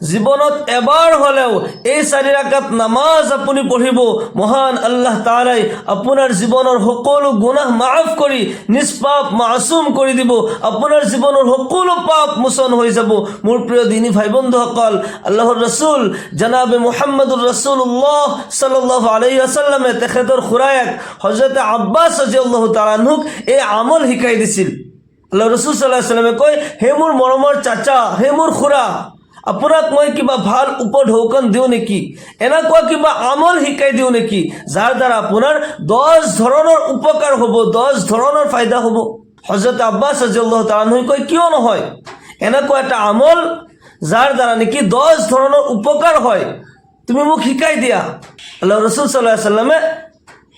জীৱনত এবাৰ হ'লেও এই 4 ৰাকাত নামাজ আপুনি পঢ়িব, মহান আল্লাহ তাআলাই আপোনাৰ জীৱনৰ সকলো গুনাহ মাফ কৰি নিষ্পাপ মাসুম কৰি দিব, আপোনাৰ জীৱনৰ সকলো পাপ মোচন হৈ যাব। মোৰ প্ৰিয় দিনী ভাই বন্ধুসকল, আল্লাহৰ ৰাসূল জনাবে মুহাম্মদুৰ ৰাসূলুল্লাহ সাল্লাল্লাহু আলাইহি ওয়াসাল্লামে তেখেতৰ খুৰায়েক হযৰত আব্বাস ৰাদিয়াল্লাহু তাআলা আনহুক এই আমল শিকাই দিছিল। আল্লাহ ৰাসূল সাল্লাল্লাহু আলাইহি ওয়াসাল্লামে কয়, হে মোৰ মৰমৰ চাচা, হে মোৰ খুৰা, আপোনাক মই কিবা ভাল উপঢৌকন দিওঁ নেকি, এনেকুৱা কিবা আমল শিকাই দিওঁ নেকি যাৰ দ্বাৰা আপোনাৰ 10 ধৰণৰ উপকাৰ হ'ব, 10 ধৰণৰ ফায়দা হ'ব। হযৰত আব্বাস ৰাদিয়াল্লাহু তাআলা আনহু কয়, কিয় নহয়, এনেকুৱা এটা আমল যাৰ দ্বাৰা নেকি 10 ধৰণৰ উপকাৰ হয়, তুমি মোক শিকাই দিয়া। আল্লাহ ৰাসূল সাল্লাল্লাহু আলাইহি ওয়াসাল্লামে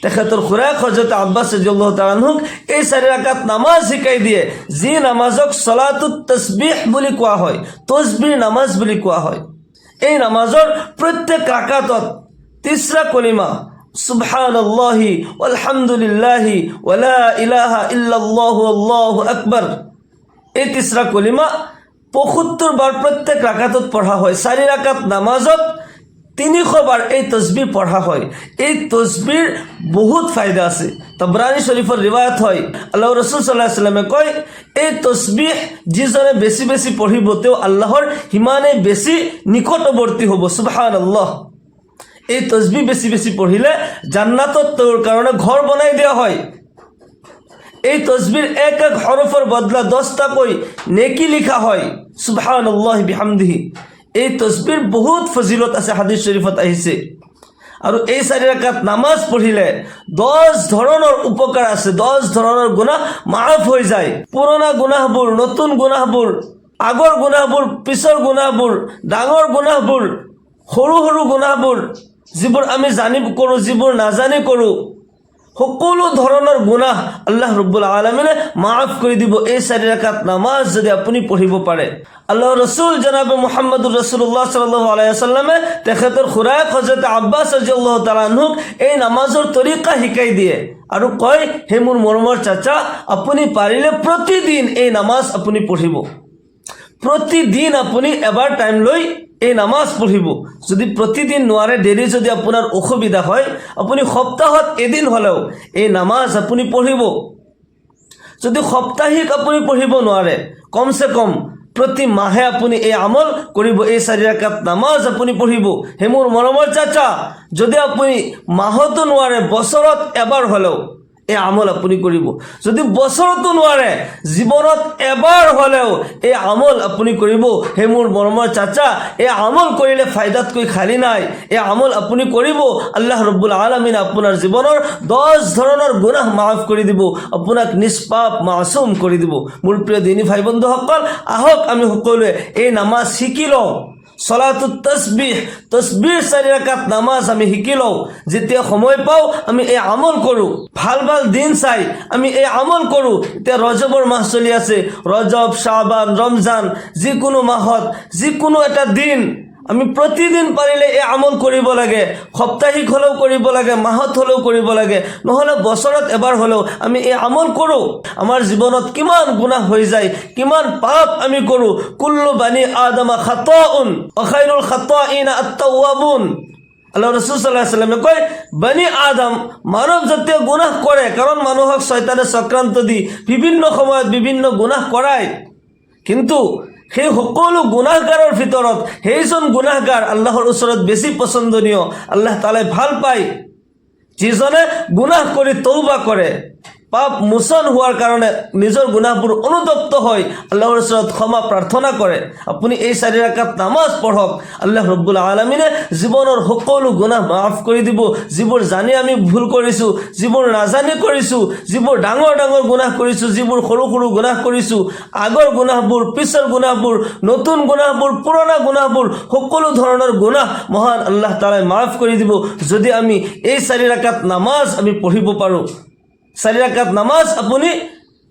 তেখেতৰ খুৰায়েক হযৰত আব্বাস ৰাদিয়াল্লাহু তাআলা আনহুক এই 4 ৰাকাত নামাজ শিকাই দিয়ে, যি নামাজক সলাতুত তাসবিহ বুলি কোৱা হয়, তাসবিহ নামাজ বুলি কোৱা হয়। এই নামাজৰ প্ৰত্যেক ৰাকাতত 30টা কলিমা সুবহানাল্লাহি আলহামদুলিল্লাহি ওয়ালা ইলাহা ইল্লাল্লাহু আল্লাহু আকবার, এই 30টা কলিমা 75 বার প্রত্যেক রাকাতত পড়া হয়। 4 রাকাত নামাজত 300 বার এই তসবিহ পড়া হয়। এই তসবির বহুত ফায়দা আছে। তবরানি শরীফের রিওয়ায়াত হয়, আল্লাহ রাসূল সাল্লাল্লাহু আলাইহি ওয়াসাল্লামে কয়, এই তসবিহ যিজনে বেশি বেশি পঢ়িব তেও আল্লাহর হিমানে বেশি নিকটবর্তী হ'ব। সুবহানাল্লাহ। এই তসবিহ বেশি বেশি পঢ়িলে জান্নাতত তোর কারণে ঘর বনাই দেওয়া হয়। এই তসবির এক এক হরফের বদলা 10টা কই নেকি লিখা হয়। সুবহানাল্লাহ বিহামদিহি। এই তসবির বহুত ফজিলত আছে, হাদিস শরীফত আহিছে। আৰু এই 4 ৰাকাত নামাজ পঢ়িলে 10 ধৰণৰ উপকাৰ আছে, 10 ধৰণৰ গুনাহ মাফ হৈ যায়। পুৰণা গুনাহবোৰ, নতুন গুনাহবোৰ, আগৰ গুনাহবোৰ, পিছৰ গুনাহবোৰ, ডাঙৰ গুনাহবোৰ, সৰু সৰু গুনাহবোৰ, যিবোৰ আমি জানি কৰোঁ, যিবোৰ নাজানি কৰোঁ, সকলো ধৰণৰ গুনাহ আল্লাহ ৰব্বুল আলামিনে মাফ কৰি দিব এই 4 ৰাকাত নামাজ যদি আপুনি পঢ়িব পাৰে। আল্লাহ ৰাসূল জনাবে মুহাম্মদুৰ ৰাসূলুল্লাহ সাল্লাল্লাহু আলাইহি ওয়াসাল্লামে তেখেতৰ খুৰায়েক হযৰত আব্বাস ৰাদিয়াল্লাহু তাআলা আনহুক এই নামাজৰ তৰিকা শিকাই দিয়ে আৰু কয়, হে মোৰ মৰমৰ চাচা, আপুনি পাৰিলে প্ৰতিদিন এই নামাজ আপুনি পঢ়িব, প্ৰতিদিন আপুনি এবাৰ টাইম লৈ এই নামাজ পঢ়িব। যদি প্ৰতিদিন নোৱাৰে, ডেইলি যদি আপোনাৰ অসুবিধা হয়, আপুনি সপ্তাহত এদিন হ'লেও এই নামাজ আপুনি পঢ়িব। যদি সাপ্তাহিক আপুনি পঢ়িব নোৱাৰে, কমসে কম প্ৰতি মাহে আপুনি এই আমল কৰিব, এই 4 ৰাকাত নামাজ আপুনি পঢ়িব। হে মোৰ মৰমৰ চাচা, যদি আপুনি মাহতো নোৱাৰে, বছৰত এবাৰ হ'লেও এই আমল আপুনি কৰিব। যদি বছৰতো নোৱাৰে, জীৱনত এবাৰ হ'লেও এই আমল আপুনি কৰিব। হে মোৰ মৰমৰ চাচা, এই আমল কৰিলে ফায়দাতকৈ খালি নাই। এই আমল আপুনি কৰিব, আল্লাহ ৰব্বুল আলামিন আপোনাৰ জীৱনৰ 10 ধৰণৰ গুনাহ মাফ কৰি দিব, আপোনাক নিষ্পাপ মাসুম কৰি দিব। মোৰ প্ৰিয় দিনী ভাই বন্ধুসকল, আহক আমি সকলোৱে এই নামাজ শিকি লওঁ। সলাতুত তাসবিহ, তসবিহ 4 রাকাত নামাজ আমি শিকি লওঁ। যেতিয়া সময় পাওঁ আমি এই আমল কৰোঁ, ভাল ভাল দিন চাই আমি এই আমল কৰোঁ। এতিয়া ৰজবৰ মাহ চলি আছে, ৰজব, শাবান, ৰমজান, যিকোনো মাহত যিকোনো এটা দিন আমি প্ৰতিদিন পাৰিলে এই আমল কৰিব লাগে। সাপ্তাহিক হ'লেও কৰিব লাগে, মাহত হ'লেও কৰিব লাগে, নহ'লে বছৰত এবাৰ হ'লেও আমি এই আমল কৰোঁ। আমাৰ জীৱনত কিমান গুনাহ হৈ যায়, কিমান পাপ আমি কৰোঁ। কুল্লু বানি আদম খাতাউন ওয়া খায়রুল খাতাইনা আত-তাওয়াবুন। আল্লাহ রাসূল সাল্লাল্লাহু আলাইহি ওয়াসাল্লামে কয়, বানি আদম মানৱ জাতিয়ে গুনাহ কৰে, কাৰণ মানুহক শয়তানে চক্ৰান্ত দি বিভিন্ন সময়ত বিভিন্ন গুনাহ কৰায়। কিন্তু সেই সকলো গুনাহগাৰৰ ভিতৰত সেইজন গুনাহগাৰ আল্লাহৰ ওচৰত বেছি পছন্দনীয়, আল্লাহ তাআলাই ভাল পায় যিজনে গুনাহ কৰি তওবা কৰে, পাপ মোচন হোৱাৰ কাৰণে নিজৰ গুনাহবোৰ অনুতপ্ত হয় আল্লাহৰ ওচৰত ক্ষমা প্ৰাৰ্থনা কৰে। আপুনি এই 4 ৰাকাত নামাজ পঢ়ক, আল্লাহ ৰব্বুল আলামিনে জীৱনৰ সকলো গুনাহ মাফ কৰি দিব। যিবোৰ জানি আমি ভুল কৰিছোঁ, যিবোৰ নাজানি কৰিছোঁ, যিবোৰ ডাঙৰ ডাঙৰ গুনাহ কৰিছোঁ, যিবোৰ সৰু সৰু গুনাহ কৰিছোঁ, আগৰ গুনাহবোৰ, পিছৰ গুনাহবোৰ, নতুন গুনাহবোৰ, পুৰণা গুনাহবোৰ, সকলো ধৰণৰ গুনাহ মহান আল্লাহ তাআলাই মাফ কৰি দিব যদি আমি এই 4 ৰাকাত নামাজ আমি পঢ়িব পাৰোঁ। 4 ৰাকাত নামাজ আপুনি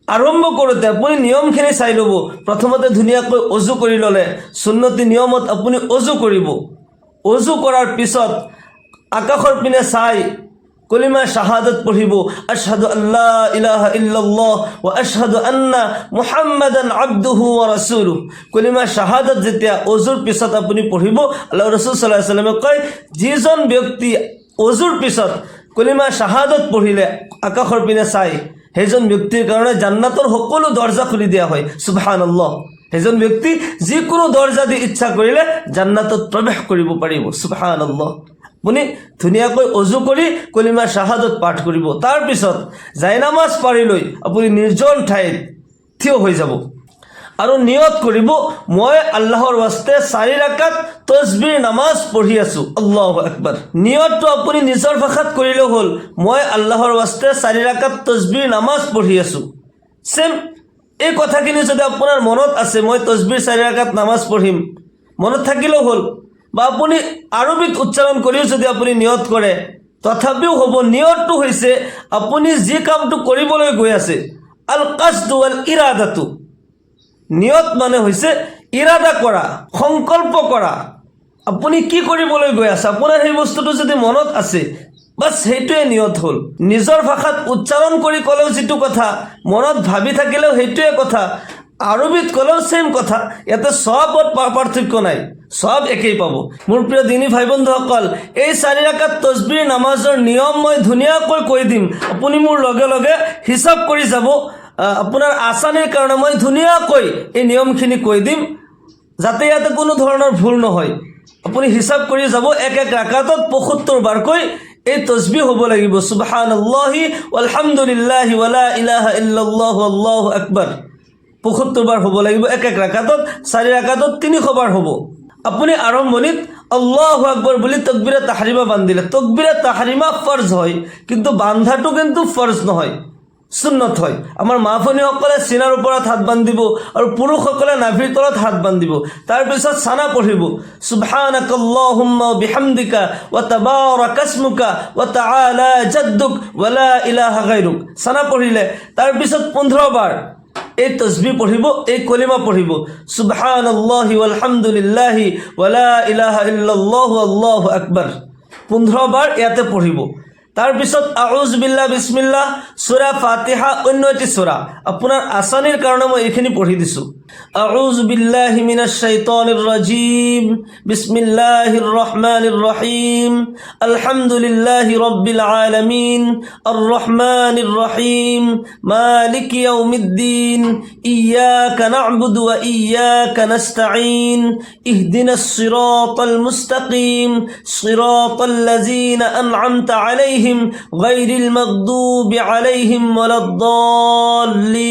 আৰম্ভ কৰোঁতে আপুনি নিয়মখিনি চাই ল'ব। প্ৰথমতে ধুনীয়াকৈ অজু কৰি ল'লে, সুন্নতি নিয়মত আপুনি অজু কৰিব। অজু কৰাৰ পিছত আকাশৰ পিনে চাই কলিমা শাহাদাত পঢ়িব, আশহাদু আল্লা ইলাহা ইল্লাল্লাহ ওয়া আশহাদু আন্না মুহাম্মাদান আবদুহু ওয়া রাসূলুহু। কলিমা শাহাদাত যেতিয়া অজুৰ পিছত আপুনি পঢ়িব, আল্লাহ ৰাসূল সাল্লাল্লাহু আলাইহি ওয়াসাল্লামে কয়, যিজন ব্যক্তি অজুৰ পিছত কলিমা শাহাদাত পঢ়িলে আকাশৰ পিনে চাই, সেইজন ব্যক্তিৰ কাৰণে জান্নাতৰ সকলো দৰ্জা খুলি দিয়া হয়। সুবহানাল্লাহ। সেইজন ব্যক্তি যিকোনো দৰ্জা দি ইচ্ছা কৰিলে জান্নাতত প্ৰৱেশ কৰিব পাৰিব। সুবহানাল্লাহ। আপুনি ধুনীয়াকৈ অজু কৰি কলিমা শাহাদত পাঠ কৰিব। তাৰপিছত জাইনামাজ পাৰি লৈ আপুনি নিৰ্জন ঠাইত থিয় হৈ যাব আৰু নিয়ত কৰিব, মই আল্লাহৰ ৱাস্তে 4 ৰাকাত তসবিহ নামাজ পঢ়ি আছোঁ। আল্লাহু আকবাৰ। নিয়তটো আপুনি নিজৰ ভাষাত কৰিলেও হ'ল, মই আল্লাহৰ ৱাস্তে 4 ৰাকাত তসবিহ নামাজ পঢ়ি আছোঁ। চেম এই কথাখিনি যদি আপোনাৰ মনত আছে, মই তসবিহ 4 ৰাকাত নামাজ পঢ়িম, মনত থাকিলেও হ'ল, বা আপুনি আৰবিত উচ্চাৰণ কৰিও যদি আপুনি নিয়ত কৰে তথাপিও হ'ব। নিয়তটো হৈছে আপুনি যি কামটো কৰিবলৈ গৈ আছে, আল কাসদু ওয়াল ইৰাদাতু। নিয়ত মানে হৈছে ইৰাদা কৰা, সংকল্প কৰা। আপুনি কি কৰিবলৈ গৈ আছে, আপোনাৰ সেই বস্তুটো যদি মনত আছে, বাছ সেইটোৱে নিয়ত হ'ল। নিজৰ ভাষাত উচ্চাৰণ কৰি ক'লেও যিটো কথা, মনত ভাবি থাকিলেও সেইটোৱে কথা, আৰবিত ক'লেও চেম কথা। ইয়াতে সবত পাৰ্থক্য নাই, সব একেই পাব। মোৰ প্ৰিয় দিনী ভাই বন্ধুসকল, এই 4 ৰাকাত তসবিহ নামাজৰ নিয়ম মই ধুনীয়াকৈ কৈ দিম, আপুনি মোৰ লগে লগে হিচাপ কৰি যাব। আপোনাৰ আসানীৰ কাৰণে মই ধুনীয়াকৈ এই নিয়মখিনি কৈ দিম, যাতে ইয়াতে কোনো ধৰণৰ ভুল নহয়। আপুনি হিচাপ কৰি যাব, এক ৰাকাতত 75 বাৰকৈ এই তসবিহ হ'ব লাগিব। সুবহানাল্লাহি ওয়ালহামদুলিল্লাহি ওয়ালা ইলাহা ইল্লাল্লাহু আল্লাহু আকবার 75 বাৰ হ'ব লাগিব। এক ৰাকাতত, 4 ৰাকাতত 300 বাৰ হ'ব। আপুনি আৰম্ভণিত আল্লাহু আকবাৰ বুলি তাকবীৰে তাহৰিমা বান্ধিলে। তাকবীৰে তাহৰিমা ফৰজ হয়, কিন্তু বান্ধাটো কিন্তু ফৰজ নহয়, সুন্নত হয়। আমাৰ মাহফনীসকলে চিনাৰ ওপৰত হাত বান্ধিব আৰু পুৰুষসকলে নাভিৰ তলত হাত বান্ধিব। তাৰপিছত চানা পঢ়িব, সুবহানাকাল্লাহুম্মা বিহামদিকা ওয়া তাবাৰাকা ইসমুকা ওয়া তাআলা জাদ্দুক ওয়া লা ইলাহা গায়ৰুক। চানা পঢ়িলে তাৰপিছত 15 বাৰ এই তসবিহ পঢ়িব, এই কলিমা পঢ়িব, সুবহানাল্লাহি ওয়ালহামদুলিল্লাহি ওয়া লা ইলাহা ইল্লাল্লাহু আল্লাহু আকবার 15 বাৰ ইয়াতে পঢ়িব। তাৰপিছত আউযু বিল্লাহ বিসমিল্লাহ, সূৰা ফাতিহা, অন্য এটি সূৰা। আপোনাৰ আসানিৰ কাৰণে মই এইখিনি পঢ়ি দিছোঁ। আউযু বিল্লাহি মিনাশ শাইতানিৰ রাজীম, বিসমিল্লাহির রহমানির রহিম, আলহামদুলিল্লাহি রাব্বিল আলামিন, আর রহমানির রহিম, মালিকি ইয়াউমিদ্দিন, ইয়াকা না'বুদু ওয়া ইয়াকা নাস্তাঈন, ইহদিনাস সিরাতাল মুস্তাকিম, সিরাতাল লাযিনা আন'আমতা আলাইহিম গায়রিল মাগদুবি আলাইহিম ওয়ালাদ-দাল্লিন।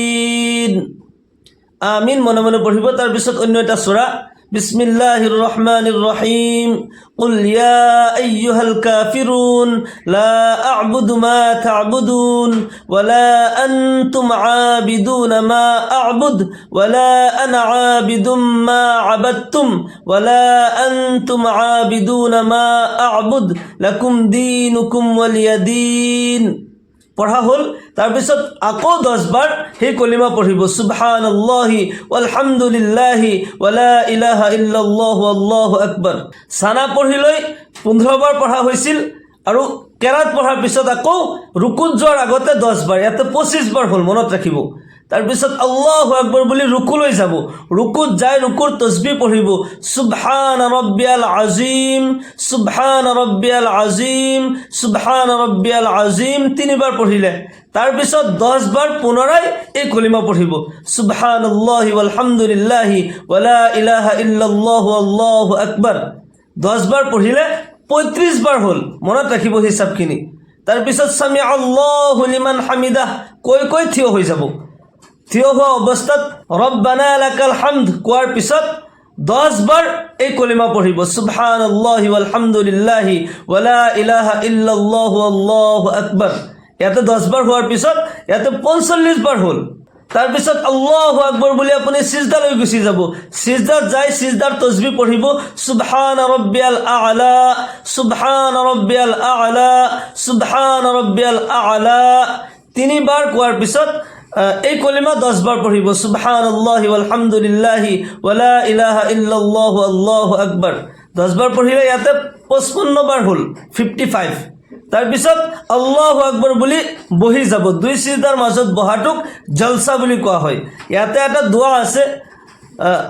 আমিন মনে মনে পঢ়িব। তাৰপিছত অন্য এটা সূরা, বিসমিল্লাহির রহমানির রহিম, কুল ইয়া আইয়ুহাল কাফিরুন লা আ'বুদু মা তা'বুদুন ওয়া লা আনতুম আবিদুনা মা আ'বুদ ওয়া লা আনা আবিদুম মা আবাদতুম ওয়া লা আনতুম আবিদুনা মা আ'বুদ লাকুম দীনুকুম ওয়ালিয়াদিন। পঢ়া হ'ল। তাৰপিছত আকৌ 10 বাৰ সেই কলিমা পঢ়িব, সুবহানাল্লাহি ওয়ালহামদুলিল্লাহি ওয়া লা ইলাহা ইল্লাল্লাহু আল্লাহু আকবার। সানা পঢ়ি লৈ 15 বাৰ পঢ়া হৈছিল, আৰু কেৰাত পঢ়াৰ পিছত আকৌ ৰুকুত যোৱাৰ আগতে 10 বাৰ, ইয়াতে 25 বাৰ হ'ল, মনত ৰাখিব। তাৰপিছত আল্লাহু আকবাৰ বুলি ৰুকুলৈ যাব, ৰুকুত যাই ৰুকুৰ তসবিহ পঢ়িব, সুবহান ৰাব্বিয়াল আযীম, সুবহান ৰাব্বিয়াল আযীম, সুবহান ৰাব্বিয়াল আযীম 3 বাৰ পঢ়িলে। তাৰপিছত 10 বাৰ পুনৰাই এই কলিমা পঢ়িব, সুবহানাল্লাহি ওয়ালহামদুলিল্লাহি ওয়া লা ইলাহা ইল্লাল্লাহু আল্লাহু আকবার 10 বাৰ পঢ়িলে 35 বাৰ হ'ল, মনত ৰাখিব হিচাপখিনি। তাৰপিছত সামি আল্লাহু লিমান হামিদাহ কৈ কৈ থিয় হৈ যাব। থিয় হোৱা অৱস্থাত ৰব্বানা লাকাল হামদ কোৱাৰ পিছত 10 বাৰ এই কলিমা পঢ়িব, সুবহানাল্লাহি ওয়ালহামদুলিল্লাহি ওয়া লা ইলাহা ইল্লাল্লাহু আল্লাহু আকবার। ইয়াতে 10 বাৰ হোৱাৰ পিছত ইয়াতে 45 বাৰ হ'ল। তাৰপিছত আল্লাহু আকবাৰ বুলি আপুনি সিজদালৈ গুচি যাব। সিজদাত যাই সিজদাৰ তসবিহ পঢ়িব, সুবহান ৰাব্বিয়াল আ'লা, সুবহান ৰাব্বিয়াল আ'লা, সুবহান ৰাব্বিয়াল আ'লা 3 বাৰ কোৱাৰ পিছত এই কলিমা 10 বাৰ পঢ়িব, সুবহানাল্লাহি ওয়ালহামদুলিল্লাহি ওয়া লা ইলাহা ইল্লাল্লাহু আল্লাহু আকবাৰ 10 বাৰ পঢ়িলে ইয়াতে 55 বাৰ হ'ল, 55। তাৰপিছত আল্লাহু আকবৰ বুলি বহি যাব। দুই সিজদাৰ মাজত বহাটোক জলসা বুলি কোৱা হয়। ইয়াতে এটা দোৱা আছে,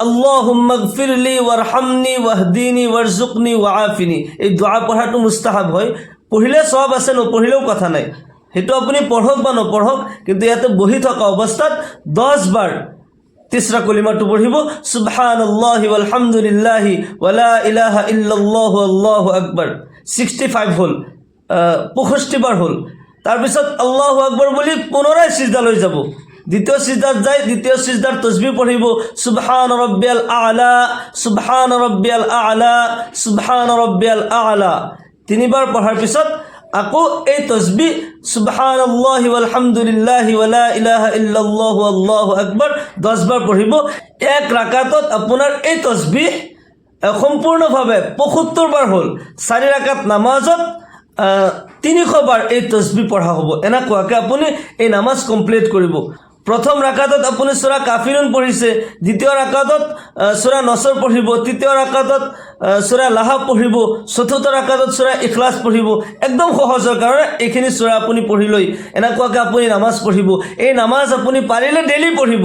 আল্লাহুম্মা গফিৰলি ৱাৰহামনি ৱাহদিনি ৱাৰজুকনি ৱাআফিনি। এই দোৱা পঢ়াটো মুস্তাহাব হয়, পঢ়িলে সব আছে, নপঢ়িলেও কথা নাই, সেইটো আপুনি পঢ়ক বা নপঢ়ক, কিন্তু ইয়াতে বহি থকা অৱস্থাত 10 বাৰ তিসৰা কলিমাটো পঢ়িব, সুবহানাল্লাহি ওয়ালহামদুলিল্লাহি ওয়ালা ইলাহা ইল্লাল্লাহু আল্লাহু আকবাৰ। 65 হল, 65 বাৰ হল। তাৰপিছত আল্লাহু আকবৰ বুলি পুনৰাই সিজদালৈ যাব। দ্বিতীয় সিজদাত যায়, দ্বিতীয় সিজদাৰ তসবিহ পঢ়িব, সুবহান ৰাব্বিয়াল আ'লা সুবহান ৰাব্বিয়াল আ'লা সুবহান ৰাব্বিয়াল আ'লা। 3 বাৰ পঢ়াৰ পিছত আকৌ এই তসবিহ সুবহানাল্লাহি ওয়ালহামদুলিল্লাহি ওয়ালা ইলাহা ইল্লাল্লাহু আল্লাহু আকবার 10 বাৰ পঢ়িব। এক ৰাকাতত আপোনাৰ এই তসবিহ সম্পূৰ্ণভাৱে 75 বাৰ হ'ল। 4 ৰাকাত নামাজত 300 বাৰ এই তসবিহ পঢ়া হ'ব। এনেকুৱাকৈ আপুনি এই নামাজ কমপ্লিট কৰিব। প্ৰথম ৰাকাতত আপুনি সূৰা কাফিৰুন পঢ়িছে, দ্বিতীয় ৰাকাতত সূৰা নসৰ পঢ়িব, তৃতীয় ৰাকাতত সূৰা লাহাব পঢ়িব, চতুৰ্থ ৰাকাতত সূৰা ইখলাছ পঢ়িব। একদম সহজৰ কাৰণে এইখিনি সূৰা আপুনি পঢ়ি লৈ এনেকুৱাকৈ আপুনি নামাজ পঢ়িব। এই নামাজ আপুনি পাৰিলে ডেইলি পঢ়িব,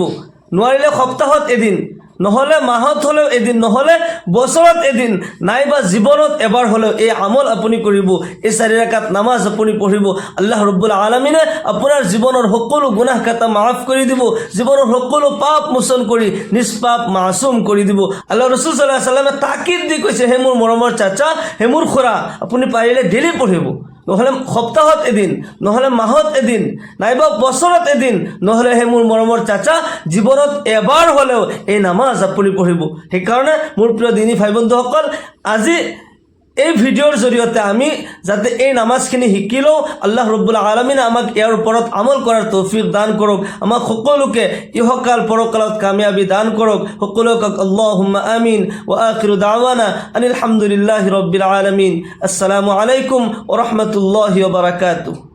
নোৱাৰিলে সপ্তাহত এদিন, নহ'লে মাহত হ'লেও এদিন, নহ'লে বছৰত এদিন, নাইবা জীৱনত এবাৰ হ'লেও এই আমল আপুনি কৰিব। এই 4 ৰাকাত নামাজ আপুনি পঢ়িব। আল্লাহ ৰব্বুল আলামিনে আপোনাৰ জীৱনৰ সকলো গুনাহ কাটা মাফ কৰি দিব, জীৱনৰ সকলো পাপ মোচন কৰি নিষ্পাপ মাসুম কৰি দিব। আল্লাহ ৰাসূল সাল্লাল্লাহু আলাইহি ওয়াসাল্লামে তাকিদ দি কৈছে, হে মোৰ মৰমৰ চাচা, হে মোৰ খুৰা, আপুনি পাৰিলে ডেইলি পঢ়িব, নহ'লে সপ্তাহত এদিন, নহ'লে মাহত এদিন, নাইবা বছৰত এদিন, নহ'লে হে মোৰ মৰমৰ চাচা জীৱনত এবাৰ হ'লেও এই নামাজ আপুনি পঢ়িব। সেইকাৰণে মোৰ প্ৰিয় দিনী ভাই বন্ধুসকল, আজি এই ভিডিঅ'ৰ জৰিয়তে আমি যাতে এই নামাজখিনি শিকি লওঁ, আল্লাহ ৰব্বুল আলামিনে আমাক ইয়াৰ ওপৰত আমল কৰাৰ তৌফিক দান কৰক, আমাক সকলোকে ইহকাল পৰকালত কামিয়াবি দান কৰক। সকলোকে আল্লাহুম্মা আমিন। ওয়া আখিৰু দাওয়ানা আনিল হামদুলিল্লাহি ৰাব্বিল আলামিন। আসসালামু আলাইকুম ওয়া ৰাহমাতুল্লাহি ওয়া বাৰাকাতুহু।